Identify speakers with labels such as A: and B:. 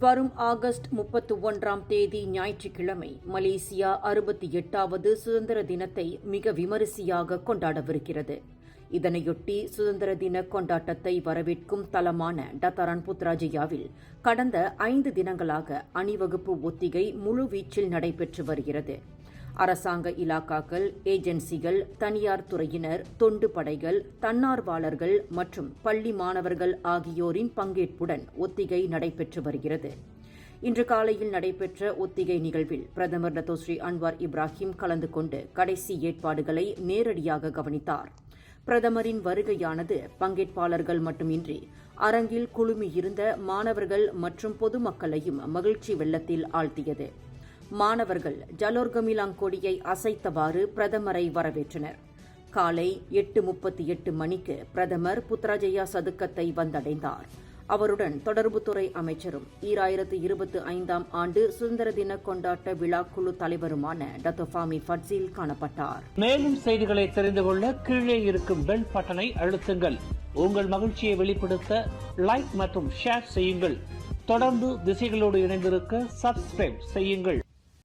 A: வரும் ஆகஸ்ட் 31ஆம் தேதி ஞாயிற்றுக்கிழமை மலேசியா 68வது சுதந்திர தினத்தை மிக விமரிசையாக கொண்டாடவிருக்கிறது. இதனையொட்டி சுதந்திர தின கொண்டாட்டத்தை வரவேற்கும் தலமான டத்தாரன் புத்ராஜயாவில் கடந்த 5 தினங்களாக அணிவகுப்பு ஒத்திகை முழுவீச்சில் நடைபெற்று வருகிறது. அரசாங்க இலாக்காக்கள், ஏஜென்சிகள், தனியார் துறையினர், தொண்டு படைகள், தன்னார்வலர்கள் மற்றும் பள்ளி மாணவர்கள் ஆகியோரின் பங்கேற்புடன் ஒத்திகை நடைபெற்று வருகிறது. இன்று காலையில் நடைபெற்ற ஒத்திகை நிகழ்வில் பிரதமர் டத்தோஸ்ரீ அன்வார் இப்ராஹிம் கலந்து கொண்டு கடைசி ஏற்பாடுகளை நேரடியாக கவனித்தார். பிரதமரின் வருகையானது பங்கேற்பாளர்கள் மட்டுமின்றி அரங்கில் குழுமியிருந்த மாணவர்கள் மற்றும் பொதுமக்களையும் மகிழ்ச்சி வெள்ளத்தில் ஆழ்த்தியது. மாணவர்கள் ஜலோர் கமிலாங் கொடியை அசைத்தவாறு பிரதமரை வரவேற்றனர். காலை 8:38 மணிக்கு பிரதமர் புத்ராஜயா சதுக்கத்தை வந்தடைந்தார். அவருடன் தொடர்புத்துறை அமைச்சரும் 2025ஆம் ஆண்டு சுதந்திர தின கொண்டாட்ட விழாக்குழு தலைவருமான டத்தோ ஃபாமி ஃபட்சில் காணப்பட்டார்.
B: மேலும் செய்திகளை தெரிந்து கொள்ள கீழே இருக்கும் பெல் பட்டனை அழுத்துங்கள். உங்கள் மகிழ்ச்சியை வெளிப்படுத்த லைக் மற்றும் ஷேர் செய்யுங்கள். தொடர்ந்து திசைகளோடு இணைந்திருக்க சப்ஸ்கிரைப் செய்யுங்கள்.